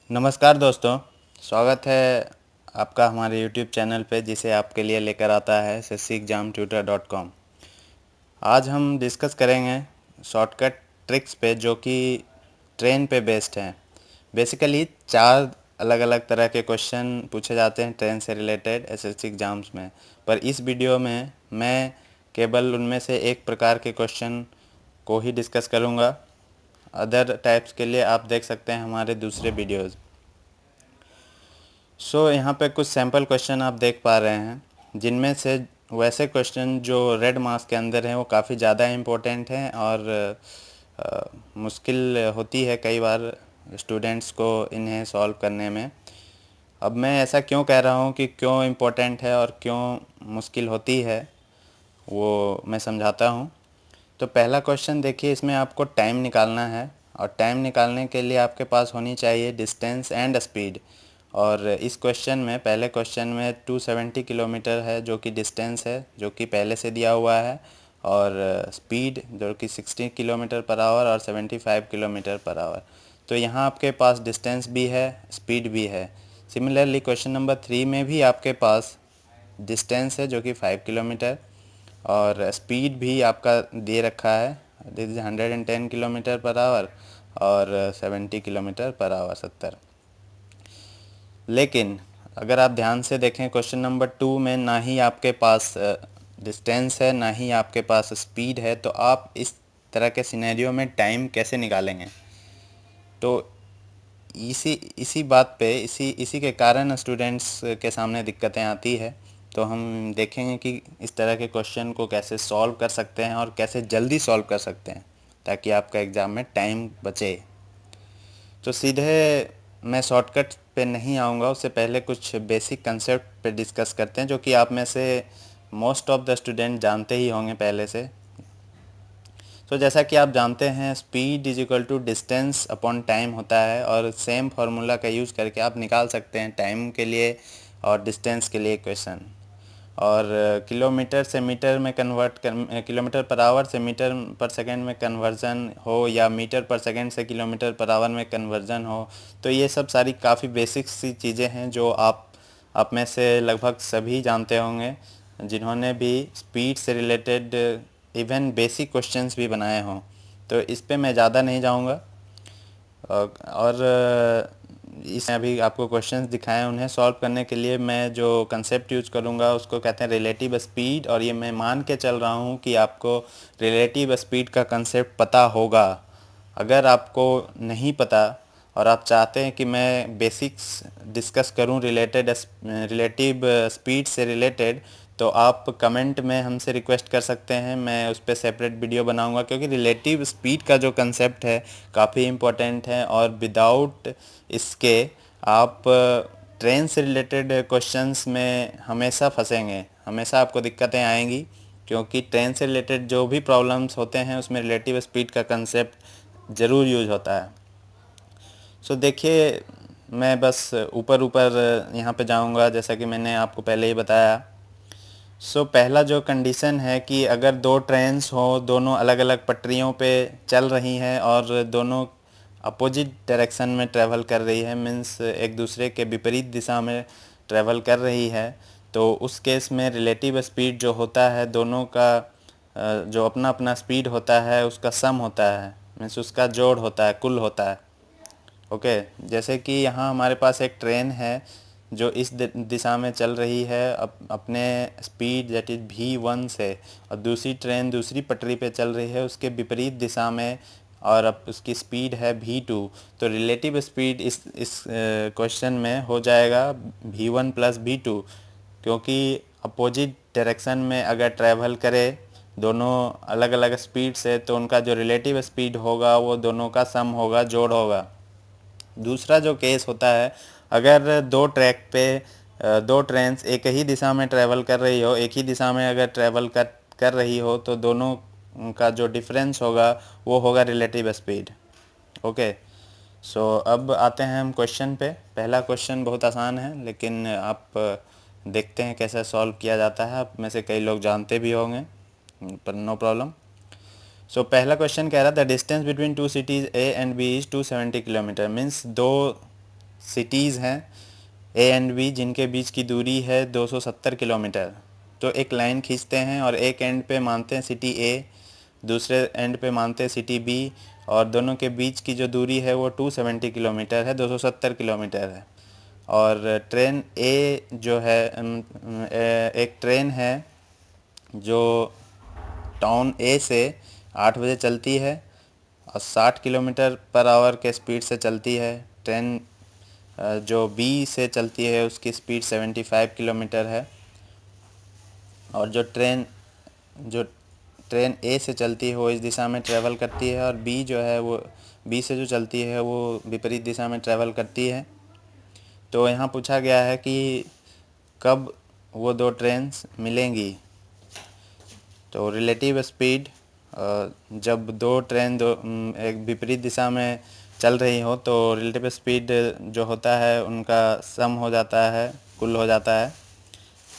नमस्कार दोस्तों, स्वागत है आपका हमारे YouTube चैनल पे जिसे आपके लिए लेकर आता है sscexamtutor.com। आज हम डिस्कस करेंगे शॉर्टकट ट्रिक्स पे जो कि ट्रेन पे बेस्ड हैं। बेसिकली 4 अलग अलग तरह के क्वेश्चन पूछे जाते हैं ट्रेन से रिलेटेड एसएससी एग्ज़ाम्स में, पर इस वीडियो में मैं केवल उनमें से एक प्रकार के क्वेश्चन को ही डिस्कस करूँगा। अदर टाइप्स के लिए आप देख सकते हैं हमारे दूसरे वीडियोज़। यहाँ पे कुछ सैम्पल क्वेश्चन आप देख पा रहे हैं, जिनमें से वैसे क्वेश्चन जो रेड मार्क्स के अंदर हैं वो काफ़ी ज़्यादा इम्पोर्टेंट हैं और मुश्किल होती है कई बार स्टूडेंट्स को इन्हें सॉल्व करने में। अब मैं ऐसा क्यों कह रहा हूँ कि क्यों इम्पोर्टेंट है और क्यों मुश्किल होती है, वो मैं समझाता हूँ। तो पहला क्वेश्चन देखिए, इसमें आपको टाइम निकालना है और टाइम निकालने के लिए आपके पास होनी चाहिए डिस्टेंस एंड स्पीड। और इस क्वेश्चन में पहले क्वेश्चन में 270 किलोमीटर है जो कि डिस्टेंस है, जो कि पहले से दिया हुआ है, और स्पीड जो कि 60 किलोमीटर पर आवर और 75 किलोमीटर पर आवर। तो यहाँ आपके पास डिस्टेंस भी है, स्पीड भी है। सिमिलरली क्वेश्चन नंबर 3 में भी आपके पास डिस्टेंस है जो कि 5 किलोमीटर और स्पीड भी आपका दे रखा है, this is 110 kilometre per our और 70 किलोमीटर पर आवर 70। लेकिन अगर आप ध्यान से देखें क्वेश्चन नंबर 2 में ना ही आपके पास डिस्टेंस है ना ही आपके पास स्पीड है, तो आप इस तरह के सिनेरियो में टाइम कैसे निकालेंगे? तो इसी इसी बात पे इसी के कारण स्टूडेंट्स के सामने दिक्कतें आती है। तो हम देखेंगे कि इस तरह के क्वेश्चन को कैसे सॉल्व कर सकते हैं और कैसे जल्दी सॉल्व कर सकते हैं ताकि आपका एग्ज़ाम में टाइम बचे। तो सीधे मैं शॉर्टकट पे नहीं आऊँगा, उससे पहले कुछ बेसिक कंसेप्ट पे डिस्कस करते हैं जो कि आप में से मोस्ट ऑफ द स्टूडेंट जानते ही होंगे पहले से। तो जैसा कि आप जानते हैं, speed is equal to distance upon time होता है और सेम फार्मूला का यूज़ करके आप निकाल सकते हैं टाइम के लिए और डिस्टेंस के लिए इक्वेशन। और किलोमीटर से मीटर में कन्वर्ट कर, किलोमीटर पर आवर से मीटर पर सेकंड में कन्वर्जन हो या मीटर पर सेकंड से किलोमीटर पर आवर में कन्वर्जन हो, तो ये सब सारी काफ़ी बेसिक सी चीज़ें हैं जो आप में से लगभग सभी जानते होंगे जिन्होंने भी स्पीड से रिलेटेड इवन बेसिक क्वेश्चंस भी बनाए हों। तो इस पे मैं ज़्यादा नहीं जाऊँगा और इसमें अभी आपको क्वेश्चंस दिखाए, उन्हें सॉल्व करने के लिए मैं जो कंसेप्ट यूज़ करूँगा उसको कहते हैं रिलेटिव स्पीड। और ये मैं मान के चल रहा हूँ कि आपको रिलेटिव स्पीड का कंसेप्ट पता होगा। अगर आपको नहीं पता और आप चाहते हैं कि मैं बेसिक्स डिस्कस करूं रिलेटिव स्पीड से रिलेटेड, तो आप कमेंट में हमसे रिक्वेस्ट कर सकते हैं, मैं उस पर सेपरेट वीडियो बनाऊंगा, क्योंकि रिलेटिव स्पीड का जो कंसेप्ट है काफ़ी इम्पोर्टेंट है और विदाउट इसके आप ट्रेन से रिलेटेड क्वेश्चंस में हमेशा फंसेंगे, हमेशा आपको दिक्कतें आएंगी, क्योंकि ट्रेन से रिलेटेड जो भी प्रॉब्लम्स होते हैं उसमें रिलेटिव स्पीड का कंसेप्ट ज़रूर यूज होता है। देखिए, मैं बस ऊपर ऊपर यहाँ पे जाऊँगा जैसा कि मैंने आपको पहले ही बताया। पहला जो कंडीशन है कि अगर दो ट्रेन्स हो, दोनों अलग अलग पटरियों पे चल रही हैं और दोनों अपोजिट डायरेक्शन में ट्रैवल कर रही है, मीन्स एक दूसरे के विपरीत दिशा में ट्रैवल कर रही है, तो उस केस में रिलेटिव स्पीड जो होता है दोनों का जो अपना अपना स्पीड होता है उसका सम होता है, मीन्स उसका जोड़ होता है, कुल होता है। ओके, जैसे कि यहाँ हमारे पास एक ट्रेन है जो इस दिशा में चल रही है अपने स्पीड दैट इज़ V1 से, और दूसरी ट्रेन दूसरी पटरी पे चल रही है उसके विपरीत दिशा में और अब उसकी स्पीड है V2। तो रिलेटिव स्पीड इस क्वेश्चन में हो जाएगा V1 प्लस V2, क्योंकि अपोजिट डायरेक्शन में अगर ट्रैवल करे दोनों अलग अलग स्पीड से, तो उनका जो रिलेटिव स्पीड होगा वो दोनों का सम होगा, जोड़ होगा। दूसरा जो केस होता है, अगर दो ट्रैक पे दो ट्रेन्स एक ही दिशा में ट्रैवल कर रही हो, एक ही दिशा में अगर ट्रैवल कर रही हो, तो दोनों का जो डिफरेंस होगा वो होगा रिलेटिव स्पीड। ओके, अब आते हैं हम क्वेश्चन पे। पहला क्वेश्चन बहुत आसान है, लेकिन आप देखते हैं कैसे सॉल्व किया जाता है। आप में से कई लोग जानते भी होंगे, पर नो प्रॉब्लम। पहला क्वेश्चन कह रहा था distance between two cities A and B is 270 kilometre, means दो सिटीज़ हैं ए एंड बी जिनके बीच की दूरी है 270 किलोमीटर। तो एक लाइन खींचते हैं और एक एंड पे मानते हैं सिटी ए, दूसरे एंड पे मानते हैं सिटी बी, और दोनों के बीच की जो दूरी है वो 270 किलोमीटर है, 270 किलोमीटर है। और ट्रेन ए जो है एक ट्रेन है जो टाउन ए से 8 बजे चलती है और 60 किलोमीटर पर आवर के स्पीड से चलती है। ट्रेन जो बी से चलती है उसकी स्पीड 75 किलोमीटर है। और जो ट्रेन ए से चलती है वो इस दिशा में ट्रैवल करती है, और बी जो है वो बी से जो चलती है वो विपरीत दिशा में ट्रैवल करती है। तो यहाँ पूछा गया है कि कब वो दो ट्रेन्स मिलेंगी। तो रिलेटिव स्पीड, जब दो ट्रेन एक विपरीत दिशा में चल रही हो तो रिलेटिव स्पीड जो होता है उनका सम हो जाता है, कुल हो जाता है।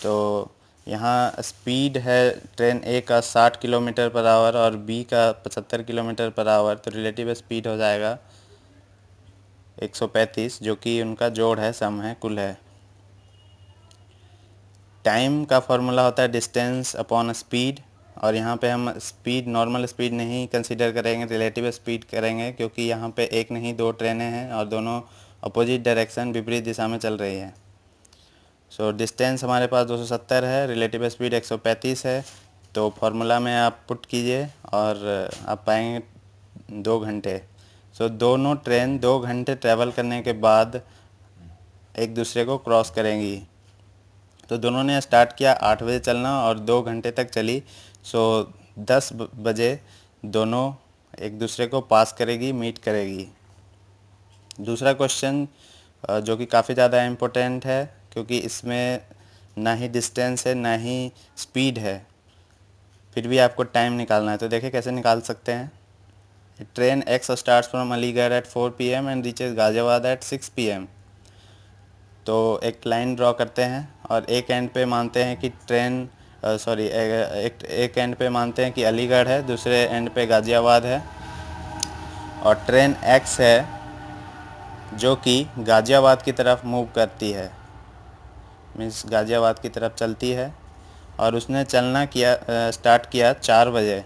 तो यहाँ स्पीड है ट्रेन ए का 60 किलोमीटर पर आवर और बी का 75 किलोमीटर पर आवर, तो रिलेटिव स्पीड हो जाएगा 135, जो कि उनका जोड़ है, सम है, कुल है। टाइम का फॉर्मूला होता है डिस्टेंस अपॉन स्पीड, और यहाँ पे हम स्पीड नॉर्मल स्पीड नहीं कंसीडर करेंगे, रिलेटिव स्पीड करेंगे, क्योंकि यहाँ पे एक नहीं दो ट्रेनें हैं और दोनों अपोजिट डायरेक्शन विपरीत दिशा में चल रही हैं। सो डिस्टेंस हमारे पास 270 है, रिलेटिव स्पीड 135 है। तो फार्मूला में आप पुट कीजिए और आप पाएंगे 2 घंटे। सो दोनों ट्रेन 2 घंटे ट्रैवल करने के बाद एक दूसरे को क्रॉस करेंगी। तो दोनों ने स्टार्ट किया 8 बजे चलना और 2 घंटे तक चली। सो 10 बजे दोनों एक दूसरे को पास करेगी, मीट करेगी। दूसरा क्वेश्चन जो कि काफ़ी ज़्यादा इम्पोर्टेंट है, क्योंकि इसमें ना ही डिस्टेंस है ना ही स्पीड है, फिर भी आपको टाइम निकालना है। तो देखिए कैसे निकाल सकते हैं। Train X starts from Aligarh at 4 PM and reaches Ghaziabad at 6 PM। तो एक लाइन ड्रॉ करते हैं और एक एंड पे मानते हैं कि ट्रेन एक एंड पे मानते हैं कि अलीगढ़ है, दूसरे एंड पे गाज़ियाबाद है, और ट्रेन एक्स है जो कि गाज़ियाबाद की तरफ मूव करती है, मीन्स गाज़ियाबाद की तरफ चलती है। और उसने चलना स्टार्ट किया 4 बजे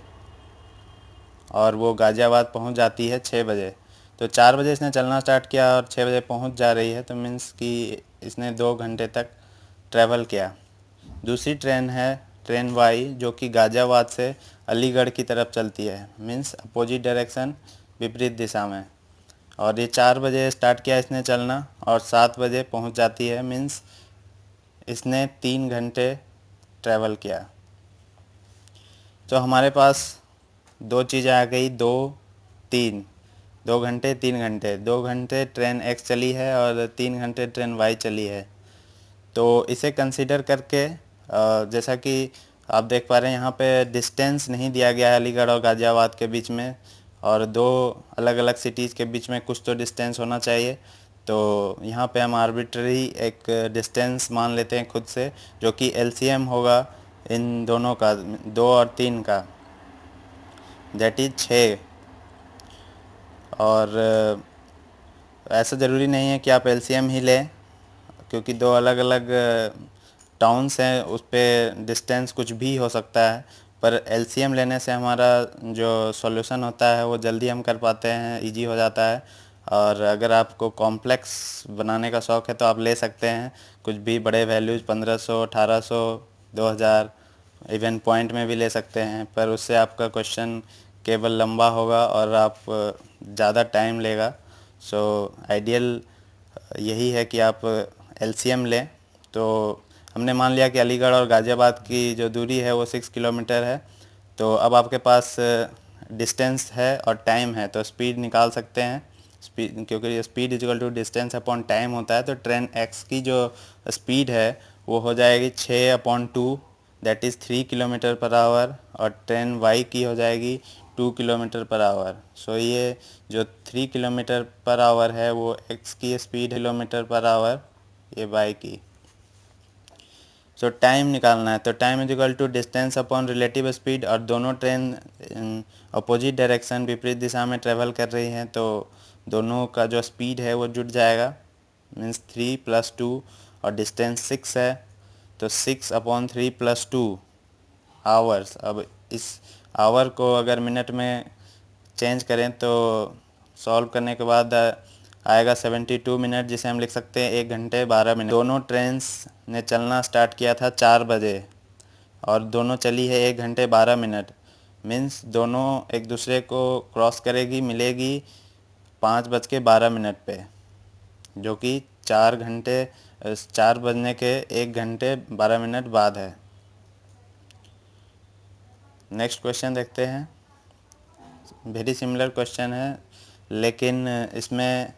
और वो गाज़ियाबाद पहुंच जाती है 6 बजे। तो 4 बजे इसने चलना स्टार्ट किया और 6 बजे पहुंच जा रही है, तो मीन्स कि इसने 2 घंटे तक ट्रैवल किया। दूसरी ट्रेन है ट्रेन वाई जो कि गाज़ियाबाद से अलीगढ़ की तरफ चलती है, मीन्स अपोजिट डायरेक्शन, विपरीत दिशा में। और ये 4 बजे स्टार्ट किया इसने चलना और 7 बजे पहुंच जाती है, मीन्स इसने 3 घंटे ट्रैवल किया। तो हमारे पास दो चीज़ें आ गई, 2 घंटे 3 घंटे। 2 घंटे ट्रेन एक्स चली है और 3 घंटे ट्रेन वाई चली है। तो इसे कंसीडर करके जैसा कि आप देख पा रहे हैं यहाँ पे डिस्टेंस नहीं दिया गया है अलीगढ़ और गाज़ियाबाद के बीच में, और दो अलग अलग सिटीज़ के बीच में कुछ तो डिस्टेंस होना चाहिए। तो यहाँ पे हम आर्बिट्ररी एक डिस्टेंस मान लेते हैं खुद से, जो कि एलसीएम होगा इन दोनों का, 2 और 3 का, दैट इज 6। और ऐसा ज़रूरी नहीं है कि आप एलसीएम ही लें, क्योंकि दो अलग अलग टाउन्स हैं, उस पर डिस्टेंस कुछ भी हो सकता है। पर एलसीएम लेने से हमारा जो सॉल्यूशन होता है वो जल्दी हम कर पाते हैं, इजी हो जाता है। और अगर आपको कॉम्प्लेक्स बनाने का शौक़ है तो आप ले सकते हैं कुछ भी बड़े वैल्यूज़, 1500, 1800, 2000, इवन पॉइंट में भी ले सकते हैं। पर उससे आपका क्वेश्चन केवल लंबा होगा और आप ज़्यादा टाइम लेगा। सो आइडियल यही है कि आप एलसीएम लें। तो हमने मान लिया कि अलीगढ़ और गाज़ियाबाद की जो दूरी है वो 6 किलोमीटर है। तो अब आपके पास डिस्टेंस है और टाइम है, तो स्पीड निकाल सकते हैं। स्पीड, क्योंकि speed equal to distance upon time होता है, तो ट्रेन एक्स की जो स्पीड है वो हो जाएगी 6/2, that is 3 kilometre per our, और ट्रेन वाई की हो जाएगी 2 किलोमीटर पर आवर। सो ये जो 3 किलोमीटर पर आवर है वो एक्स की स्पीड, किलोमीटर पर आवर ये वाई की। सो टाइम निकालना है, तो time is equal to distance upon relative speed, और दोनों ट्रेन अपोजिट डायरेक्शन, विपरीत दिशा में ट्रेवल कर रही हैं, तो दोनों का जो स्पीड है वो जुड़ जाएगा, मीन्स 3+2 और डिस्टेंस 6 है, तो 6/3 + 2 आवर्स। अब इस आवर को अगर मिनट में चेंज करें तो सॉल्व करने के बाद आएगा 72 मिनट, जिसे हम लिख सकते हैं 1 घंटे 12 मिनट। दोनों ट्रेन्स ने चलना स्टार्ट किया था 4 बजे और दोनों चली है 1 घंटे 12 मिनट। मीन्स दोनों एक दूसरे को क्रॉस करेगी, मिलेगी 5:12 पे, जो कि 4 बजने के 1 घंटे 12 मिनट बाद है। नेक्स्ट क्वेश्चन देखते हैं। वेरी सिमिलर क्वेश्चन है, लेकिन इसमें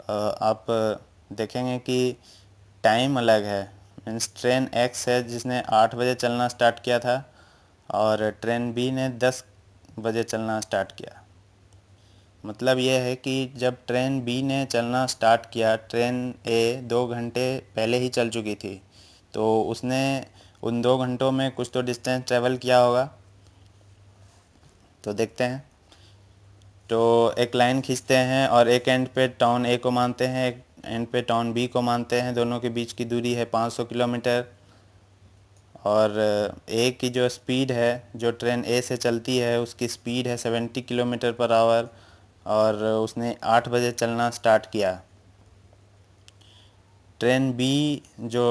आप देखेंगे कि टाइम अलग है। मीन्स ट्रेन एक्स है जिसने 8 बजे चलना स्टार्ट किया था और ट्रेन बी ने 10 बजे चलना स्टार्ट किया। मतलब यह है कि जब ट्रेन बी ने चलना स्टार्ट किया, ट्रेन ए 2 घंटे पहले ही चल चुकी थी, तो उसने उन 2 घंटों में कुछ तो डिस्टेंस ट्रेवल किया होगा। तो देखते हैं। तो एक लाइन खींचते हैं और एक एंड पे टाउन ए को मानते हैं, एक एंड पे टाउन बी को मानते हैं। दोनों के बीच की दूरी है 500 किलोमीटर और ए की जो स्पीड है, जो ट्रेन ए से चलती है, उसकी स्पीड है 70 किलोमीटर पर आवर और उसने 8 बजे चलना स्टार्ट किया। ट्रेन जो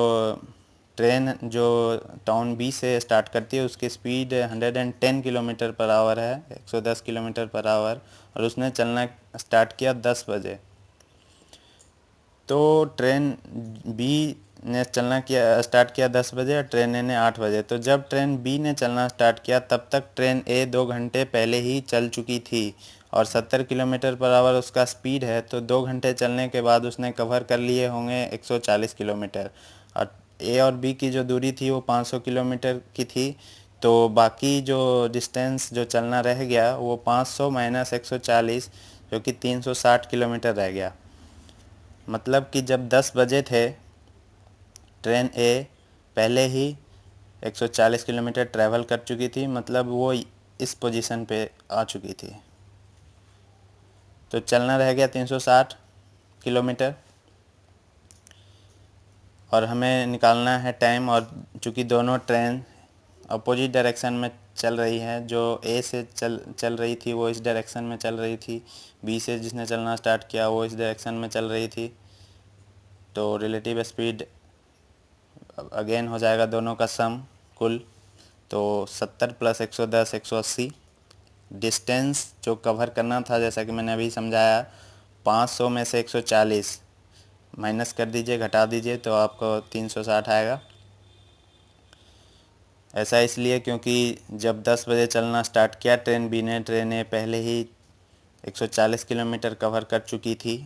टाउन बी से स्टार्ट करती है, उसकी स्पीड 110 किलोमीटर पर आवर है, 110 किलोमीटर पर आवर, और उसने चलना स्टार्ट किया 10 बजे। तो ट्रेन बी ने चलना स्टार्ट किया 10 बजे और ट्रेन ए ने 8 बजे। तो जब ट्रेन बी ने चलना स्टार्ट किया तब तक ट्रेन ए 2 घंटे पहले ही चल चुकी थी और 70 किलोमीटर पर आवर उसका स्पीड है। तो 2 घंटे चलने के बाद उसने कवर कर लिए होंगे 140 किलोमीटर और ए और बी की जो दूरी थी वो 500 किलोमीटर की थी। तो बाकी जो डिस्टेंस जो चलना रह गया वो 500 - 140, जो कि 360 किलोमीटर रह गया। मतलब कि जब 10 बजे थे, ट्रेन ए पहले ही 140 किलोमीटर ट्रैवल कर चुकी थी, मतलब वो इस पोजीशन पे आ चुकी थी। तो चलना रह गया 360 किलोमीटर और हमें निकालना है टाइम। और चूँकि दोनों ट्रेन अपोजिट डायरेक्शन में चल रही है, जो ए से चल रही थी वो इस डायरेक्शन में चल रही थी, बी से जिसने चलना स्टार्ट किया वो इस डायरेक्शन में चल रही थी। तो रिलेटिव स्पीड अगेन हो जाएगा दोनों का सम कुल, तो 70 + 110 180। डिस्टेंस जो कवर करना था, जैसा कि मैंने अभी समझाया, 500 में से 140 माइनस कर दीजिए, घटा दीजिए, तो आपको 360 आएगा। ऐसा इसलिए क्योंकि जब 10 बजे चलना स्टार्ट किया ट्रेन बी ने, ट्रेन ए पहले ही 140 किलोमीटर कवर कर चुकी थी।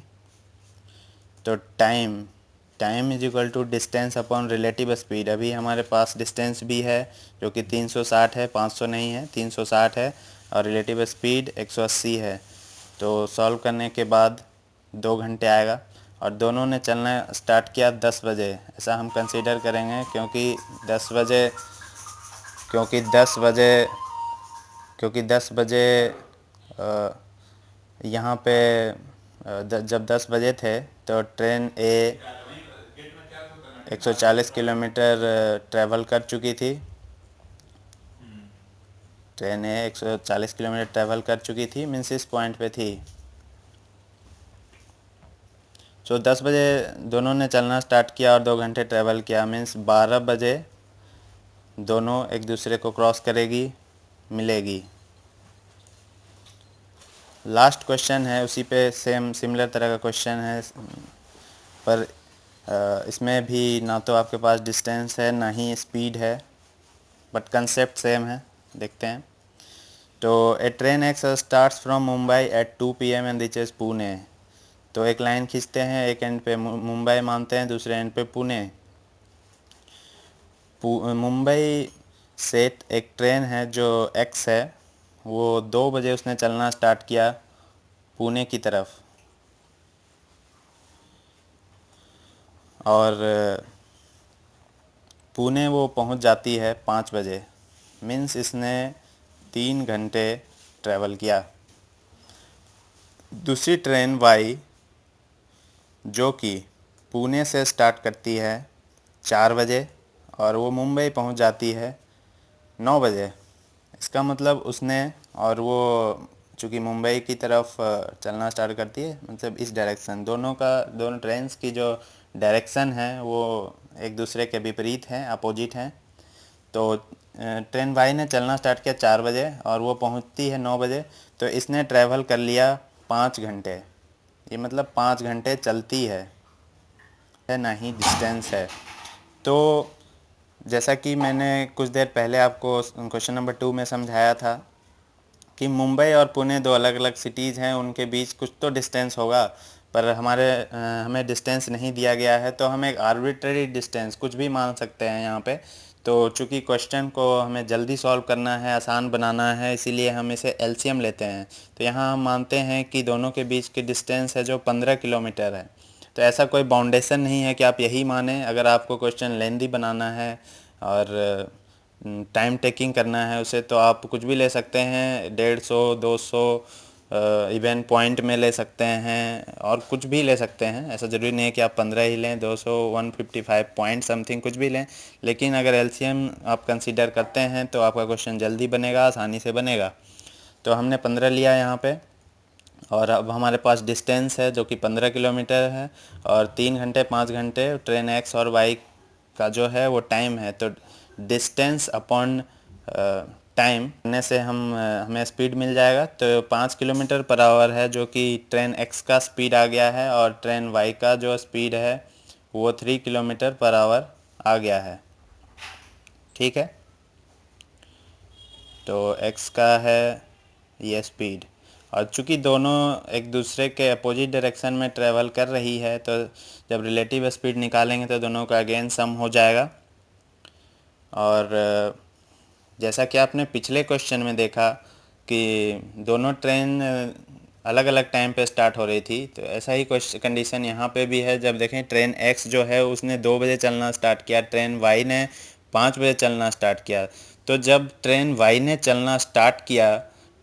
तो time is equal to distance upon relative speed. अभी हमारे पास डिस्टेंस भी है जो कि 360 है, 500 नहीं है, 360 है, और रिलेटिव स्पीड 180 है। तो सॉल्व करने के बाद 2 घंटे आएगा और दोनों ने चलना स्टार्ट किया 10 बजे। ऐसा हम कंसीडर करेंगे क्योंकि 10 बजे क्योंकि 10 बजे क्योंकि 10 बजे यहाँ पे जब 10 बजे थे तो ट्रेन ए 140 किलोमीटर ट्रैवल कर चुकी थी। ट्रेन ए 140 किलोमीटर ट्रैवल कर चुकी थी, मीन्स इस पॉइंट पे थी। तो 10 बजे दोनों ने चलना स्टार्ट किया और 2 घंटे ट्रैवल किया, मीन्स 12 बजे दोनों एक दूसरे को क्रॉस करेगी, मिलेगी। लास्ट क्वेश्चन है, उसी पे सिमिलर तरह का क्वेश्चन है, पर इसमें भी ना तो आपके पास डिस्टेंस है ना ही स्पीड है, बट कंसेप्ट सेम है। देखते हैं। तो a train X starts from Mumbai at 2 PM and reaches Pune. तो एक लाइन खींचते हैं, एक एंड पे मुंबई मानते हैं, दूसरे एंड पे पुणे। मुंबई से एक ट्रेन है जो एक्स है, वो 2 बजे उसने चलना स्टार्ट किया पुणे की तरफ और पुणे वो पहुंच जाती है 5 बजे। मीन्स इसने 3 घंटे ट्रैवल किया। दूसरी ट्रेन वाई जो कि पुणे से स्टार्ट करती है 4 बजे और वो मुंबई पहुंच जाती है 9 बजे। इसका मतलब उसने, और वो चूँकि मुंबई की तरफ चलना स्टार्ट करती है, मतलब इस डायरेक्शन, दोनों ट्रेन्स की जो डायरेक्शन है वो एक दूसरे के विपरीत हैं, अपोजिट हैं। तो ट्रेन वाई ने चलना स्टार्ट किया 4 बजे और वो पहुंचती है 9 बजे। तो इसने ट्रैवल कर लिया 5 घंटे। ये मतलब 5 घंटे चलती है ना ही डिस्टेंस है। तो जैसा कि मैंने कुछ देर पहले आपको क्वेश्चन नंबर 2 में समझाया था कि मुंबई और पुणे दो अलग अलग सिटीज़ हैं, उनके बीच कुछ तो डिस्टेंस होगा, पर हमें डिस्टेंस नहीं दिया गया है, तो हम एक आर्बिट्ररी डिस्टेंस कुछ भी मान सकते हैं यहाँ पे। तो चूँकि क्वेश्चन को हमें जल्दी सॉल्व करना है, आसान बनाना है, इसीलिए हम इसे एलसीएम लेते हैं। तो यहाँ हम मानते हैं कि दोनों के बीच की डिस्टेंस है जो 15 किलोमीटर है। तो ऐसा कोई बाउंडेशन नहीं है कि आप यही माने। अगर आपको क्वेश्चन लेंदी बनाना है और टाइम टेकिंग करना है उसे, तो आप कुछ भी ले सकते हैं, 150, 200 इवन पॉइंट में ले सकते हैं और कुछ भी ले सकते हैं। ऐसा ज़रूरी नहीं है कि आप 15 ही लें, 200, 155 पॉइंट समथिंग कुछ भी लें। लेकिन अगर एलसीएम आप कंसीडर करते हैं तो आपका क्वेश्चन जल्दी बनेगा, आसानी से बनेगा। तो हमने 15 लिया यहाँ पे, और अब हमारे पास डिस्टेंस है जो कि 15 किलोमीटर है, और 3 घंटे 5 घंटे ट्रेन एक्स और वाई का जो है वो टाइम है। तो डिस्टेंस अपॉन टाइम करने से हमें स्पीड मिल जाएगा। तो 5 किलोमीटर पर आवर है जो कि ट्रेन एक्स का स्पीड आ गया है, और ट्रेन वाई का जो स्पीड है वो 3 किलोमीटर पर आवर आ गया है। ठीक है, तो एक्स का है ये स्पीड, और चूंकि दोनों एक दूसरे के अपोजिट डायरेक्शन में ट्रेवल कर रही है, तो जब रिलेटिव स्पीड निकालेंगे तो दोनों का अगेन सम हो जाएगा। और जैसा कि आपने पिछले क्वेश्चन में देखा कि दोनों ट्रेन अलग अलग टाइम पे स्टार्ट हो रही थी, तो ऐसा ही कंडीशन यहाँ पे भी है। जब देखें ट्रेन एक्स जो है उसने 2 बजे चलना स्टार्ट किया, ट्रेन वाई ने 5 बजे चलना स्टार्ट किया। तो जब ट्रेन वाई ने चलना स्टार्ट किया,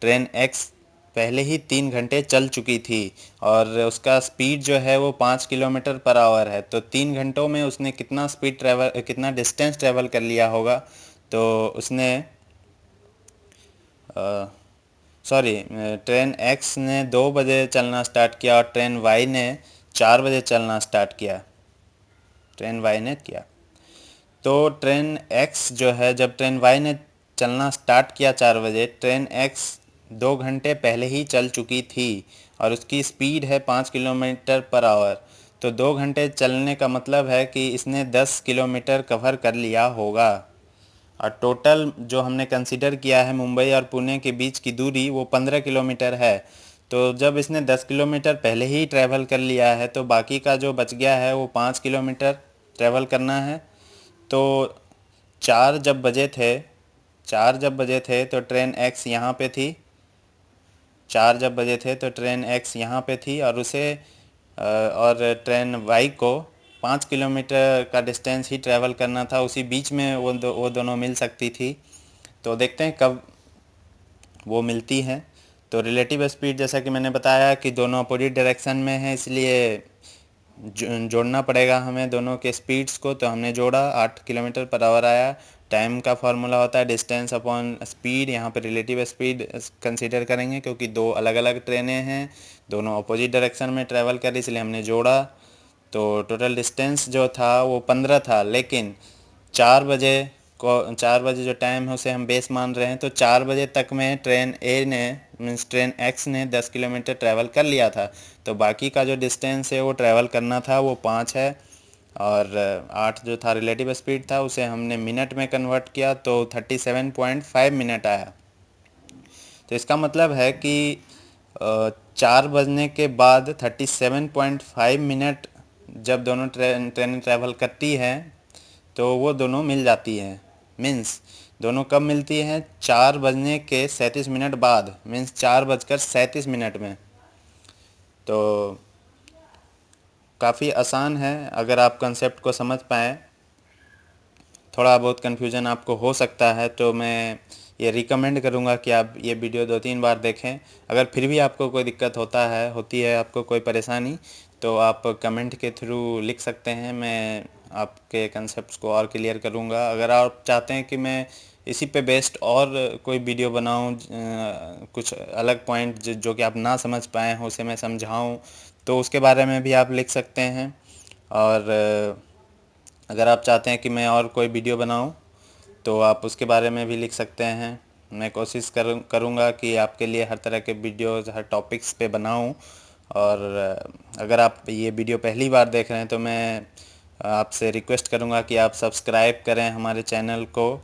ट्रेन एक्स पहले ही 3 घंटे चल चुकी थी और उसका स्पीड जो है वो 5 किलोमीटर पर आवर है। तो 3 घंटों में उसने कितना डिस्टेंस ट्रैवल कर लिया होगा। तो उसने सॉरी ट्रेन एक्स ने 2 बजे चलना स्टार्ट किया और ट्रेन वाई ने 4 बजे चलना स्टार्ट किया, ट्रेन वाई ने किया। तो ट्रेन एक्स जो है, जब ट्रेन वाई ने चलना स्टार्ट किया 4 बजे, ट्रेन एक्स 2 घंटे पहले ही चल चुकी थी और उसकी स्पीड है 5 किलोमीटर पर आवर। तो 2 घंटे चलने का मतलब है कि इसने 10 किलोमीटर कवर कर लिया होगा। और टोटल जो हमने कंसीडर किया है मुंबई और पुणे के बीच की दूरी वो 15 किलोमीटर है। तो जब इसने 10 किलोमीटर पहले ही ट्रैवल कर लिया है, तो बाकी का जो बच गया है वो 5 किलोमीटर ट्रैवल करना है। तो 4 जब बजे थे 4 जब बजे थे तो ट्रेन एक्स यहाँ पे थी। 4 जब बजे थे तो ट्रेन एक्स यहाँ पे थी, और और ट्रेन वाई को 5 किलोमीटर का डिस्टेंस ही ट्रैवल करना था। उसी बीच में वो दोनों मिल सकती थी। तो देखते हैं कब वो मिलती हैं। तो रिलेटिव स्पीड जैसा कि मैंने बताया कि दोनों अपोजिट डायरेक्शन में है, इसलिए जोड़ना पड़ेगा हमें दोनों के स्पीड्स को। तो हमने जोड़ा, 8 किलोमीटर पर आवर आया। टाइम का फार्मूला होता है डिस्टेंस अपॉन स्पीड। यहाँ पर रिलेटिव स्पीड कंसीडर करेंगे क्योंकि दो अलग अलग ट्रेनें हैं, दोनों अपोजिट डायरेक्शन में ट्रैवल कर रही, इसलिए हमने जोड़ा। तो टोटल डिस्टेंस जो था वो 15 था, लेकिन 4 बजे जो टाइम है उसे हम बेस मान रहे हैं। तो 4 बजे तक में ट्रेन ए ने मीन्स ट्रेन एक्स ने 10 किलोमीटर ट्रैवल कर लिया था। तो बाकी का जो डिस्टेंस है वो ट्रैवल करना था वो 5 है, और 8 जो था रिलेटिव स्पीड था उसे हमने मिनट में कन्वर्ट किया, तो 37.5 मिनट आया। तो इसका मतलब है कि 4 बजने के बाद 37.5 मिनट जब दोनों ट्रेनें ट्रैवल करती हैं तो वो दोनों मिल जाती हैं। मीन्स दोनों कब मिलती हैं? 4 बजने के 37 मिनट बाद, मीन्स 4:37 में। तो काफ़ी आसान है अगर आप कंसेप्ट को समझ पाएँ। थोड़ा बहुत कन्फ्यूज़न आपको हो सकता है, तो मैं ये रिकमेंड करूँगा कि आप ये वीडियो 2-3 बार देखें। अगर फिर भी आपको कोई दिक्कत होती है, आपको कोई परेशानी, तो आप कमेंट के थ्रू लिख सकते हैं, मैं आपके कंसेप्ट्स को और क्लियर करूँगा। अगर आप चाहते हैं कि मैं इसी पे बेस्ड और कोई वीडियो बनाऊँ, कुछ अलग पॉइंट जो कि आप ना समझ पाए हों उसे मैं समझाऊँ, तो उसके बारे में भी आप लिख सकते हैं। और अगर आप चाहते हैं कि मैं और कोई वीडियो बनाऊँ तो आप उसके बारे में भी लिख सकते हैं। मैं कोशिश करूँगा कि आपके लिए हर तरह के वीडियोज़ हर टॉपिक्स पे बनाऊँ। और अगर आप ये वीडियो पहली बार देख रहे हैं तो मैं आपसे रिक्वेस्ट करूँगा कि आप सब्सक्राइब करें हमारे चैनल को,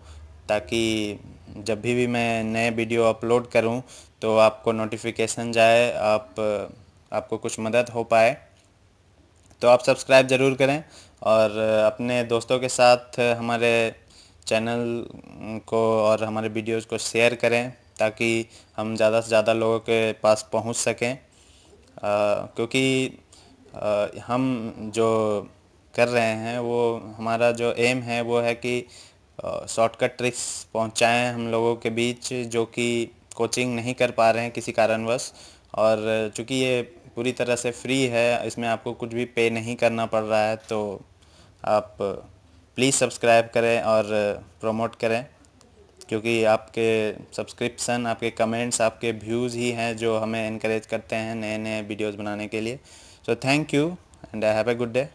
ताकि जब भी मैं नए वीडियो अपलोड करूँ तो आपको नोटिफिकेशन जाए, आपको कुछ मदद हो पाए। तो आप सब्सक्राइब ज़रूर करें और अपने दोस्तों के साथ हमारे चैनल को और हमारे वीडियोज़ को शेयर करें, ताकि हम ज़्यादा से ज़्यादा लोगों के पास पहुंच सकें। क्योंकि हम जो कर रहे हैं वो हमारा जो एम है वो है कि शॉर्टकट ट्रिक्स पहुंचाएं हम लोगों के बीच जो कि कोचिंग नहीं कर पा रहे हैं किसी कारणवश। और चूँकि ये पूरी तरह से फ्री है, इसमें आपको कुछ भी पे नहीं करना पड़ रहा है, तो आप प्लीज़ सब्सक्राइब करें और प्रमोट करें, क्योंकि आपके सब्सक्रिप्शन, आपके कमेंट्स, आपके व्यूज़ ही हैं जो हमें इनकरेज करते हैं नए नए वीडियोज़ बनाने के लिए। So thank you and have a good day.